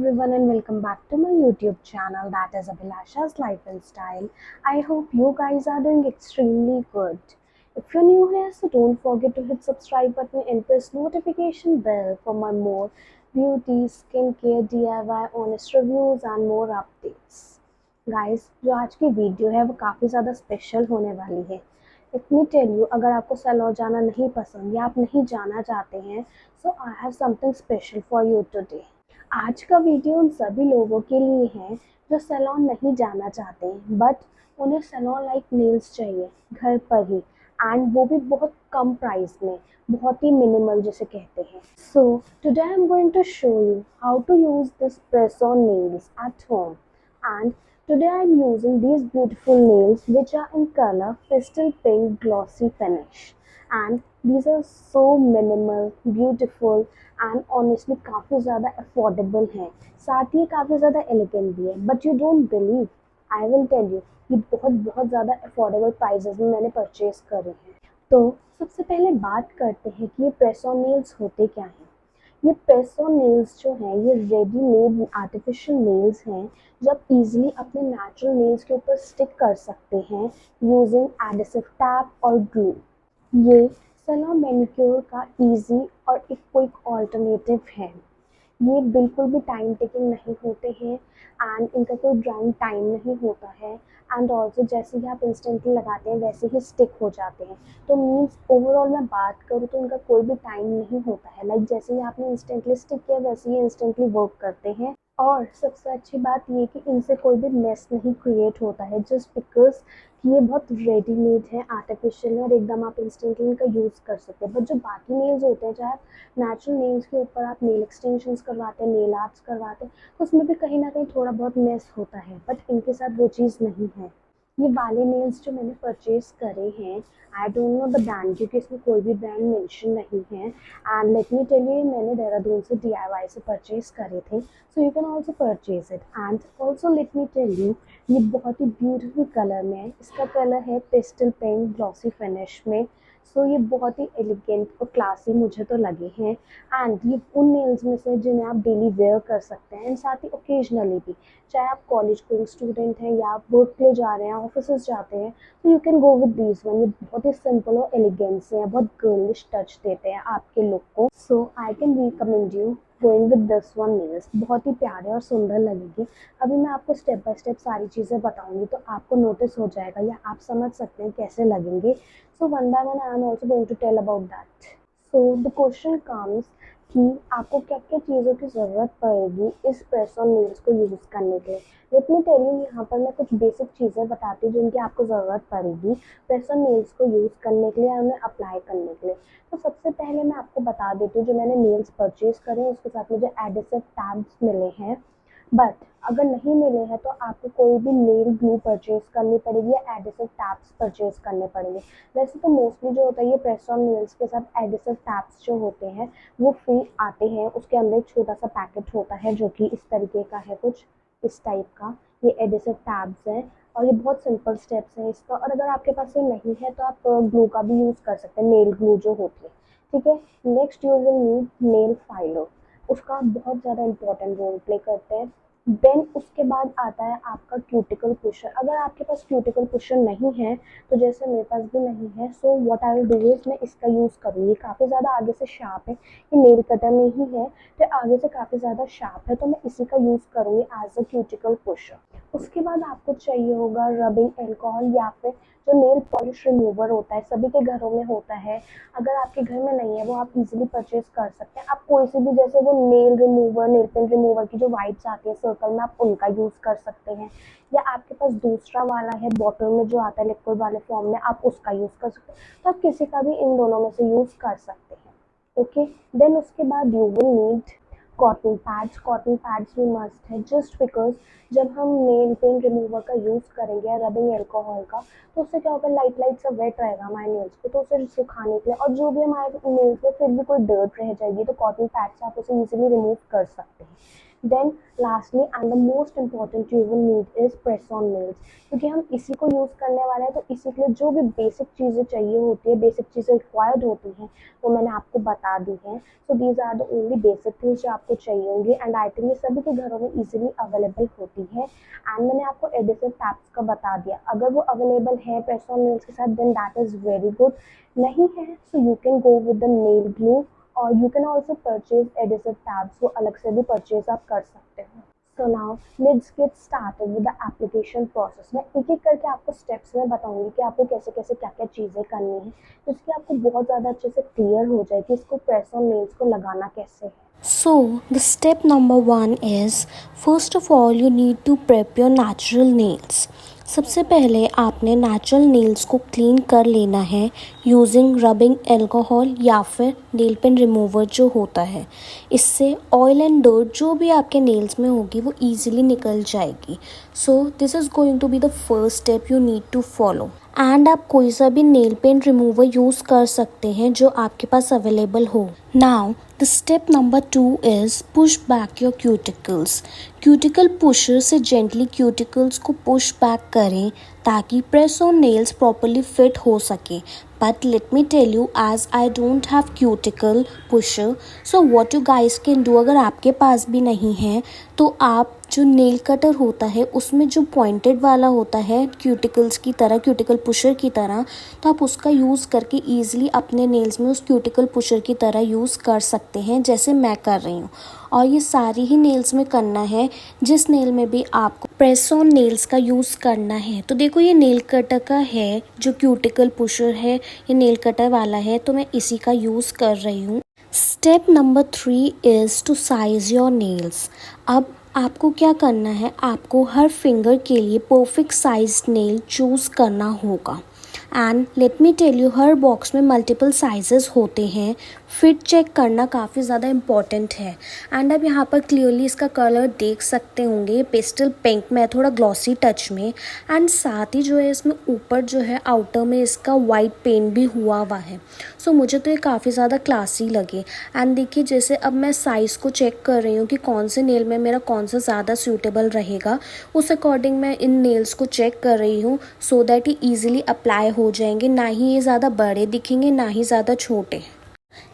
everyone and welcome back to my YouTube channel, that is Abhilasha's Life and Style. I hope you guys are doing extremely good. If you're new here, so don't forget to hit subscribe button and press notification bell for my more beauty, skincare, DIY, honest reviews and more updates. Guys, जो आज की video है वो काफ़ी ज़्यादा special होने वाली है. लेट मी टेल यू, अगर आपको सैलून जाना नहीं पसंद या आप नहीं जाना चाहते हैं, so I have something special for you today. आज का वीडियो उन सभी लोगों के लिए है जो सैलून नहीं जाना चाहते बट उन्हें सैलून लाइक नेल्स चाहिए घर पर ही, एंड वो भी बहुत कम प्राइस में, बहुत ही मिनिमल जिसे कहते हैं. So today I am going to show you how to use this press on nails at home. And today I am using these beautiful nails which are in color pastel pink glossy finish, and these are so minimal, beautiful and honestly काफ़ी ज़्यादा affordable हैं. साथ ही काफ़ी ज़्यादा elegant भी है. But you don't believe, I will tell you, ये बहुत ज़्यादा affordable prices में मैंने परचेज करे हैं. तो सबसे पहले बात करते हैं कि ये प्रेस ऑन नेल्स होते क्या हैं. ये प्रेस ऑन नेल्स जो हैं ये रेडीमेड आर्टिफिशियल नेल्स हैं जो आप इजीली अपने नेचुरल नेल्स के ऊपर स्टिक कर सकते हैं यूजिंग एडिसिव टैप और ग्लू. ये सैलून मैनिक्योर का इजी और एक क्विक ऑल्टरनेटिव है. ये बिल्कुल भी टाइम टेकिंग नहीं होते हैं एंड इनका कोई ड्राइंग टाइम नहीं होता है, एंड ऑल्सो जैसे ही आप इंस्टेंटली लगाते हैं वैसे ही स्टिक हो जाते हैं. तो मीन्स ओवरऑल मैं बात करूँ तो इनका कोई भी टाइम नहीं होता है. लाइक जैसे ही आपने इंस्टेंटली स्टिक किया वैसे ही इंस्टेंटली वर्क करते हैं. और सबसे अच्छी बात ये कि इनसे कोई भी मेस नहीं क्रिएट होता है, जस्ट बिकॉज कि ये बहुत रेडीमेड है, आर्टिफिशियल है और एकदम आप इंस्टेंटली इनका यूज़ कर सकते हैं. बट जो बाकी नेल्स होते हैं, चाहे आप नेचुरल नेल्स के ऊपर आप नेल एक्सटेंशंस करवाते हैं, नेल आर्ट्स करवाते हैं, तो उसमें भी कहीं ना कहीं थोड़ा बहुत मेस होता है. बट इनके साथ वो चीज़ नहीं है. ये वाले नेल्स जो मैंने परचेज करे हैं, I don't know the brand क्योंकि इसमें कोई भी ब्रांड मेंशन नहीं है. And let me tell you, मैंने देहरादून से DIY से परचेज करे थे, so you can also purchase it. And also let me tell you, ये बहुत ही ब्यूटीफुल कलर में है. इसका कलर है पेस्टल पिंक ग्लॉसी फिनिश में. सो ये बहुत ही एलिगेंट और क्लासी मुझे तो लगे हैं. एंड ये उन नेल्स में से जिन्हें आप डेली वेयर कर सकते हैं, एंड साथ ही ओकेजनली भी, चाहे आप कॉलेज गोइंग स्टूडेंट हैं या आप वर्क के लिए जा रहे हैं, ऑफिस जाते हैं, तो you can go with these one. ये बहुत ही सिंपल और एलिगेंट से हैं, बहुत गर्लिश टच देते हैं आपके लुक को. So I can recommend you going with this one nails. बहुत ही प्यारे और सुंदर लगेगी. अभी मैं आपको स्टेप बाय स्टेप सारी चीज़ें बताऊंगी तो आपको नोटिस हो जाएगा या आप समझ सकते हैं कैसे लगेंगे. So one by one I am also going to tell about that. So the question comes कि आपको क्या क्या चीज़ों की ज़रूरत पड़ेगी इस प्रेस ऑन नेल्स को यूज़ करने के लिए. लेट मी टेल यू, यहाँ पर मैं कुछ बेसिक चीज़ें बताती हूँ जिनकी आपको ज़रूरत पड़ेगी प्रेस ऑन नेल्स को यूज़ करने के लिए और उन्हें अप्लाई करने के लिए. तो सबसे पहले मैं आपको बता देती हूँ, जो मैंने नेल्स परचेज करे हैं उसके साथ मुझे एडिसिव टैब्स मिले हैं. बट अगर नहीं मिले हैं तो आपको कोई भी नेल ग्लू परचेज करनी पड़ेगी या एडिसिव टैप्स परचेज करने पड़ेंगे. वैसे तो मोस्टली जो होता है ये प्रेस ऑन नेल्स के साथ एडिसिव टैप्स जो होते हैं वो फ्री आते हैं. उसके अंदर एक छोटा सा पैकेट होता है जो कि इस तरीके का है, कुछ इस टाइप का. ये एडिसिव टैब्स हैं और ये बहुत सिंपल स्टेप्स हैं इसका. और अगर आपके पास ये नहीं है तो आप ग्लू का भी यूज़ कर सकते हैं, नेल ग्लू जो होती है. ठीक है. Next you will need nail filer. उसका बहुत ज़्यादा इंपॉर्टेंट रोल प्ले करते हैं. देन उसके बाद आता है आपका क्यूटिकल पुशर. अगर आपके पास क्यूटिकल पुशर नहीं है, तो जैसे मेरे पास भी नहीं है, so what I will do is मैं इसका यूज़ करूँगी. काफ़ी ज़्यादा आगे से शार्प है, ये नेल कटर में ही है तो आगे से काफ़ी ज़्यादा शार्प है, तो मैं इसी का यूज़ करूँगी एज अ क्यूटिकल पुशर. उसके बाद आपको चाहिए होगा रबिंग एल्कोहल या फिर जो नेल पॉलिश रिमूवर होता है, सभी के घरों में होता है. अगर आपके घर में नहीं है वो आप इजीली परचेज कर सकते हैं. आप कोई सी भी, जैसे वो nail remover, nail paint remover की जो वाइप्स आती है सर्कल में, आप उनका यूज़ कर सकते हैं. या आपके पास दूसरा वाला है बॉटल में जो आता है लिक्विड वाले फॉर्म में, आप उसका यूज़ कर सकते हैं. तो आप किसी का भी इन दोनों में से यूज़ कर सकते हैं. ओके. देन उसके बाद you will need cotton pads. Cotton pads भी मस्ट है, जस्ट बिकॉज जब हम नेल पेंट रिमूवर का यूज़ करेंगे या रबिंग एल्कोहल का, तो उससे क्या होगा, लाइट लाइट सा वेट रहेगा हमारे नेल्स को, तो उसे सुखाने के लिए, और जो भी हमारे नेल्स में फिर भी कोई डर्ट रह जाएगी तो कॉटन पैड से आप उसे इजीली रिमूव कर सकते हैं. Then lastly and the most important you will need is press on nails, क्योंकि हम इसी को यूज़ करने वाले हैं तो इसी के लिए जो भी बेसिक चीज़ें चाहिए होती है, बेसिक चीज़ें रिक्वायर्ड होती हैं, वो मैंने आपको बता दी हैं। So these are the only basic things जो आपको चाहिए होंगे एंड आई थिंक ये सभी के घरों में इजीली अवेलेबल होती है। एंड मैंने आपको एडिसिव टैब्स का बता दिया, अगर वो अवेलेबल है प्रेस ऑन नेल्स के साथ then that is very good. नहीं है so you can go with the nail glue और you can also purchase adhesive tabs, वो अलग से भी परचेज आप कर सकते हो। So now let's get started with the application process. मैं एक एक करके आपको स्टेप्स में बताऊंगी कि आपको कैसे कैसे क्या क्या चीज़ें करनी है, जिससे आपको बहुत ज़्यादा अच्छे से क्लियर हो जाए कि इसको प्रेस ऑन नेल्स को लगाना कैसे है। So, the step number one is, first of all, you need to prep your natural nails. सबसे पहले आपने नेचुरल नेल्स को क्लीन कर लेना है यूजिंग रबिंग एल्कोहल या फिर नेल पेन रिमूवर जो होता है। इससे ऑयल एंड डर्ट जो भी आपके नेल्स में होगी वो ईजिली निकल जाएगी। So this is going to be the first step you need to follow. And आप कोई सा भी नेल पेंट रिमूवर यूज़ कर सकते हैं जो आपके पास अवेलेबल हो। Now the step number 2 is push back your cuticles. Cuticle pusher से जेंटली क्यूटिकल्स को पुश बैक करें ताकि press on nails properly fit हो सके। But let me tell you, as I don't have cuticle pusher, so what you guys can do, अगर आपके पास भी नहीं है तो आप जो नेल कटर होता है उसमें जो पॉइंटेड वाला होता है क्यूटिकल्स की तरह, क्यूटिकल पुशर की तरह, तो आप उसका यूज़ करके ईजिली अपने नेल्स में उस क्यूटिकल पुशर की तरह यूज़ कर सकते हैं जैसे मैं कर रही हूँ। और ये सारी ही नेल्स में करना है, जिस नेल में भी आपको प्रेस ऑन नेल्स का यूज़ करना है। तो देखो ये नेल कटर का है जो क्यूटिकल पुशर है, ये नेल कटर वाला है, तो मैं इसी का यूज़ कर रही हूँ। Step number 3 is to size your nails. अब आपको क्या करना है, आपको हर फिंगर के लिए परफेक्ट साइज नेल चूज़ करना होगा। And let me tell you, हर बॉक्स में मल्टीपल साइजेस होते हैं, फिट चेक करना काफ़ी ज़्यादा इम्पॉर्टेंट है। एंड अब यहाँ पर क्लियरली इसका कलर देख सकते होंगे, पेस्टल पिंक में थोड़ा ग्लॉसी टच में, एंड साथ ही जो है इसमें ऊपर जो है आउटर में इसका वाइट पेंट भी हुआ है। सो मुझे तो ये काफ़ी ज़्यादा क्लासी लगे। एंड देखिए जैसे अब मैं साइज़ को चेक कर रही हूँ कि कौन से नेल में मेरा कौन सा ज़्यादा सूटेबल रहेगा, उस अकॉर्डिंग मैं इन नेल्स को चेक कर रही हूँ सो दैट ये ईजिली अप्लाई हो जाएंगे, ना ही ये ज़्यादा बड़े दिखेंगे ना ही ज़्यादा छोटे।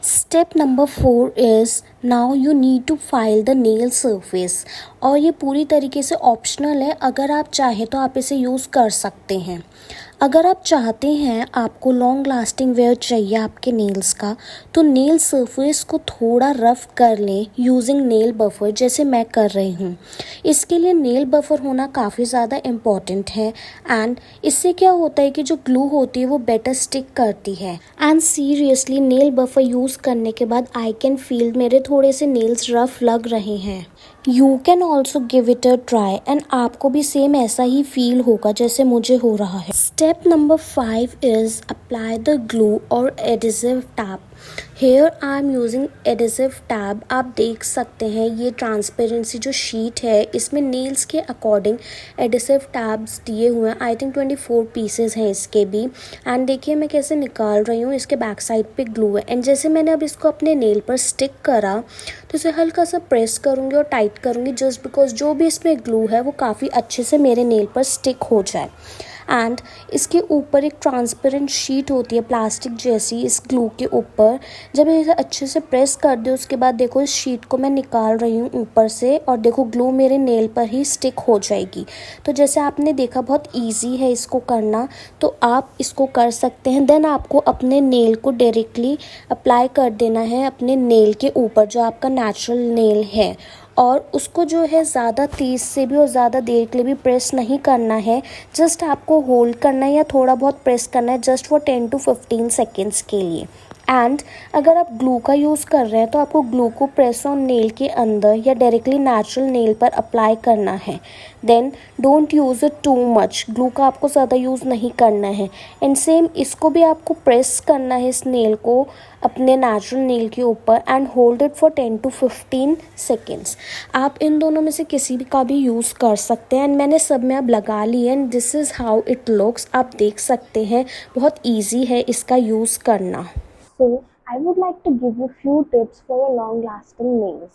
Step number 4 is now you need to file the nail surface. और ये पूरी तरीके से ऑप्शनल है, अगर आप चाहें तो आप इसे यूज़ कर सकते हैं। अगर आप चाहते हैं आपको लॉन्ग लास्टिंग वेयर चाहिए आपके नेल्स का, तो नेल सरफेस को थोड़ा रफ़ कर लें यूजिंग नेल बफर, जैसे मैं कर रही हूँ। इसके लिए नेल बफर होना काफ़ी ज़्यादा इम्पॉर्टेंट है। एंड इससे क्या होता है कि जो ग्लू होती है वो बेटर स्टिक करती है। And seriously nail buffer use करने के बाद आई कैन फील मेरे थोड़े से नेल्स रफ़ लग रहे हैं। You can also give it a try and आपको भी सेम ऐसा ही फील होगा जैसे मुझे हो रहा है। Step number 5 is apply the glue और adhesive tape. Here I am using adhesive tab. आप देख सकते हैं ये ट्रांसपेरेंसी जो शीट है इसमें नेल्स के अकॉर्डिंग एडिसिव टैब्स दिए हुए हैं। आई थिंक 24 पीसेज हैं इसके भी। एंड देखिए मैं कैसे निकाल रही हूँ, इसके बैक साइड पे ग्लू है। एंड जैसे मैंने अब इसको अपने नेल पर स्टिक करा तो इसे हल्का सा प्रेस करूँगी और टाइट करूँगी, जस्ट बिकॉज जो भी इसमें ग्लू है वो काफ़ी अच्छे से मेरे नेल पर स्टिक हो जाए। एंड इसके ऊपर एक ट्रांसपेरेंट शीट होती है प्लास्टिक जैसी इस ग्लू के ऊपर। जब इसे अच्छे से प्रेस कर दे उसके बाद देखो इस शीट को मैं निकाल रही हूँ ऊपर से, और देखो ग्लू मेरे नेल पर ही स्टिक हो जाएगी। तो जैसे आपने देखा बहुत इजी है इसको करना, तो आप इसको कर सकते हैं। देन आपको अपने नेल को डायरेक्टली अप्लाई कर देना है अपने नेल के ऊपर जो आपका नेचुरल नेल है, और उसको जो है ज़्यादा तेज़ से भी और ज़्यादा देर के लिए भी प्रेस नहीं करना है। जस्ट आपको होल्ड करना है या थोड़ा बहुत प्रेस करना है जस्ट फॉर 10 to 15 सेकेंड्स के लिए। एंड अगर आप ग्लू का यूज़ कर रहे हैं तो आपको ग्लू को प्रेस ऑन नेल के अंदर या डायरेक्टली नेचुरल नेल पर अप्लाई करना है। Then don't use it too much, glue का आपको ज़्यादा यूज़ नहीं करना है। एंड सेम इसको भी आपको प्रेस करना है इस नेल को अपने नेचुरल नेल के ऊपर and hold it for 10 to 15 seconds. आप इन दोनों में से किसी भी का भी यूज़ कर सकते हैं। एंड मैंने सब में अब लगा ली है and this is how it looks. आप देख सकते हैं बहुत ईजी है इसका यूज़ करना। So I would like to give you few tips for your long lasting nails.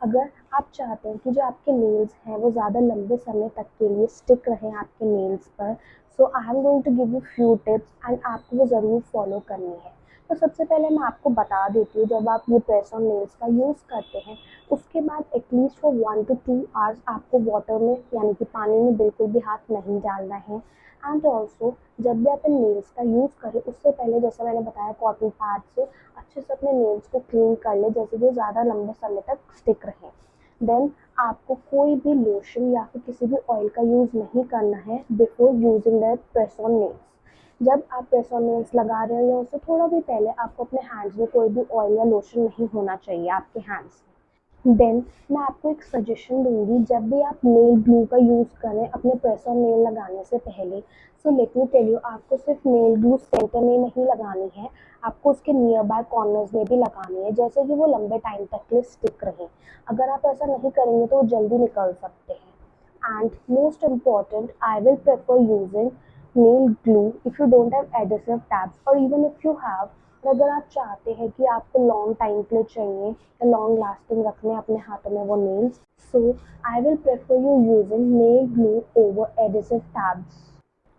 अगर आप चाहते हैं कि जो आपके नेल्स हैं वो ज़्यादा लंबे समय तक के लिए स्टिक रहें आपके नेल्स पर, so I am going to give you few tips and आपको वो ज़रूर फॉलो करनी है। तो सबसे पहले मैं आपको बता देती हूँ, जब आप ये प्रेस ऑन नेल्स का यूज़ करते हैं उसके बाद एटलीस्ट फॉर 1 to 2 आवर्स आपको वाटर में यानी कि पानी में बिल्कुल भी हाथ नहीं डालना है। एंड ऑल्सो जब भी आप इन नेल्स का यूज़ करें उससे पहले, जैसा मैंने बताया, कॉटन पैड से अच्छे से अपने नेल्स को क्लीन कर ले, जैसे कि ज़्यादा लंबे समय तक स्टिक रहें। देन आपको कोई भी लोशन या फिर किसी भी ऑयल का यूज़ नहीं करना है before using that press on nails. जब आप प्रेस ऑन नेल्स लगा रहे हो या उससे थोड़ा भी पहले आपको अपने हैंड्स में कोई भी ऑयल या लोशन नहीं होना चाहिए आपके हैंड्स में। देन मैं आपको एक सजेशन दूंगी, जब भी आप नेल ग्लू का यूज़ करें अपने प्रेस ऑन नेल लगाने से पहले, so let me tell you, आपको सिर्फ नेल ग्लू सेंटर में नहीं लगानी है, आपको उसके नियर बाय कॉर्नर्स में भी लगानी है, जैसे कि वो लंबे टाइम तक के लिए स्टिक रहे। अगर आप ऐसा नहीं करेंगे तो वो जल्दी निकल सकते हैं। And most important, I will prefer using nail glue if you don't have adhesive tabs, or even if you have, और अगर आप चाहते हैं कि आपको लॉन्ग टाइम के लिए चाहिए या लॉन्ग लास्टिंग रखने अपने हाथों में वो nails, so I will prefer you using nail glue over adhesive tabs.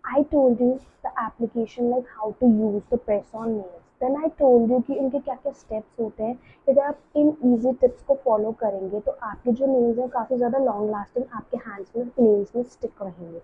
I told you the application, like how to use the press on nails. Then I told you कि इनके क्या क्या steps होते हैं। अगर आप इन easy tips को follow करेंगे तो आपके जो nails हैं काफ़ी ज़्यादा long lasting आपके hands में nails में stick रहेंगे।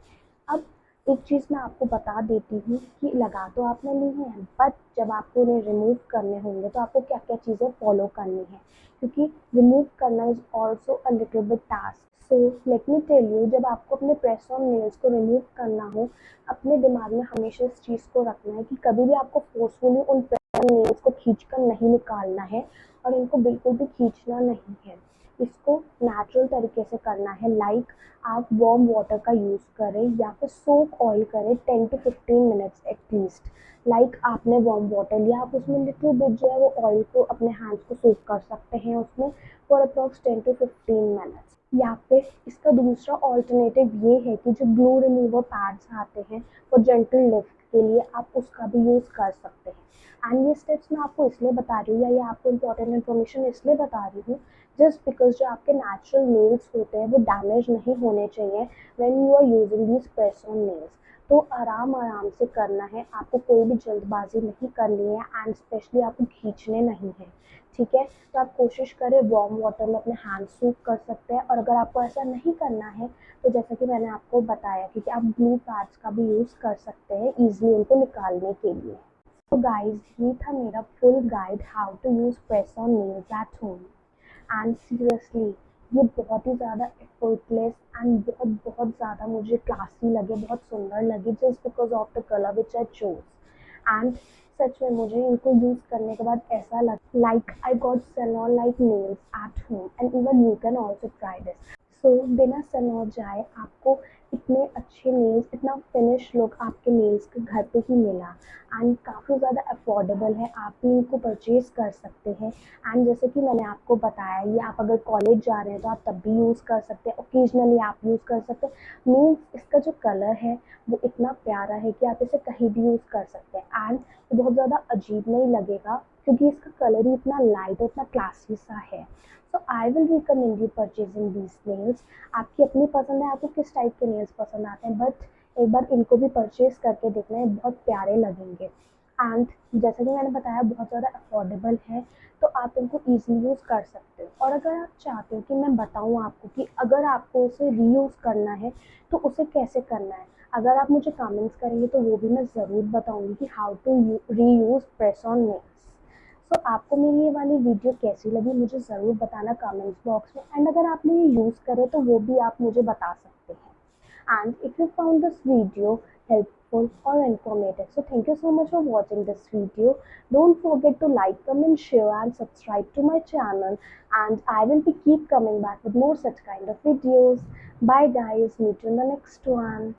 अब एक चीज़ मैं आपको बता देती हूँ कि लगा तो आपने ली है, बट जब आपको उन्हें रिमूव करने होंगे तो आपको क्या क्या चीज़ें फॉलो करनी है, क्योंकि रिमूव करना is also a little bit task. So let me tell you, जब आपको अपने प्रेस ऑन नेल्स को रिमूव करना हो, अपने दिमाग में हमेशा इस चीज़ को रखना है कि कभी भी आपको फोर्सफुली उन प्रेस ऑन नेल्स को खींचकर नहीं निकालना है, और इनको बिल्कुल भी खींचना नहीं है। इसको नेचुरल तरीके से करना है, लाइक आप वार्म वाटर का यूज़ करें या फिर सोक ऑयल करें 10 to 15 मिनट्स एटलीस्ट। लाइक आपने वार्म वाटर लिया, आप उसमें लिटिल बिट जो है वो ऑयल को अपने हैंड्स को सोक कर सकते हैं उसमें फॉर अप्रॉक्स 10 to 15 मिनट्स। या फिर इसका दूसरा ऑल्टरनेटिव ये है कि जो ग्लू रिमूवर पैड्स आते हैं वो जेंटल लिफ्ट के लिए, आप उसका भी यूज़ कर सकते हैं। एंड ये स्टेप्स मैं आपको इसलिए बता रही हूँ या ये आपको इम्पोर्टेंट इन्फॉर्मेशन इसलिए बता रही हूँ जस्ट बिकॉज जो आपके नेचुरल नेल्स होते हैं वो डैमेज नहीं होने चाहिए when you are using these press on nails. तो आराम आराम से करना है, आपको कोई भी जल्दबाजी नहीं करनी है, एंड स्पेशली आपको खींचने नहीं है। ठीक है, तो आप कोशिश करें वार्म वाटर में अपने हैंड सूप कर सकते हैं, और अगर आपको ऐसा नहीं करना है तो जैसा कि मैंने आपको बताया कि आप ग्लू पैड्स का भी यूज़ कर सकते हैं ईजिली उनको निकालने के लिए। तो गाइज, ये था मेरा full guide how to use press on nails at home. And seriously ये बहुत ही ज़्यादा एफर्टलेस एंड बहुत बहुत ज़्यादा मुझे क्लासी लगे, बहुत सुंदर लगे, just because of the colour which I chose. And सच में मुझे इनको यूज़ करने के बाद ऐसा लगा like I got salon like nails at home, and even you can also try this. So बिना सैलून जाए आपको इतने अच्छे नेल्स, इतना फिनिश लुक आपके नेल्स के घर पे ही मिला, एंड काफ़ी ज़्यादा अफोर्डेबल है, आप भी इनको परचेज़ कर सकते हैं। एंड जैसे कि मैंने आपको बताया, ये आप अगर कॉलेज जा रहे हैं तो आप तब भी यूज़ कर सकते हैं, ओकेजनली आप यूज़ कर सकते हैं। मीन्स इसका जो कलर है वो इतना प्यारा है कि आप इसे कहीं भी यूज़ कर सकते हैं, एंड ये बहुत ज़्यादा अजीब नहीं लगेगा क्योंकि इसका कलर ही इतना लाइट और इतना क्लासी सा है। So I will recommend you purchasing these nails. आपकी अपनी पसंद है, आपको किस टाइप के नेल्स पसंद आते हैं, बट एक बार इनको भी परचेज करके देखना है, बहुत प्यारे लगेंगे। एंड जैसा कि मैंने बताया बहुत ज़्यादा अफोर्डेबल है, तो आप इनको ईजिली यूज़ कर सकते हो। और अगर आप चाहते हो कि मैं बताऊँ आपको कि अगर आपको उसे रीयूज़ करना है तो उसे कैसे करना है, अगर आप मुझे कमेंट्स करेंगे तो वो भी मैं ज़रूर बताऊँगी कि how to reuse press on nails. So आपको मेरी ये वाली वीडियो कैसी लगी मुझे ज़रूर बताना कमेंट्स बॉक्स में, एंड अगर आपने ये यूज़ करे तो वो भी आप मुझे बता सकते हैं। And if you found this video helpful or informative, so thank you so much for watching this video. Don't forget to like, comment, share and subscribe to my channel, and I will be keep coming back with more such kind of videos. Bye guys, meet you in the next one.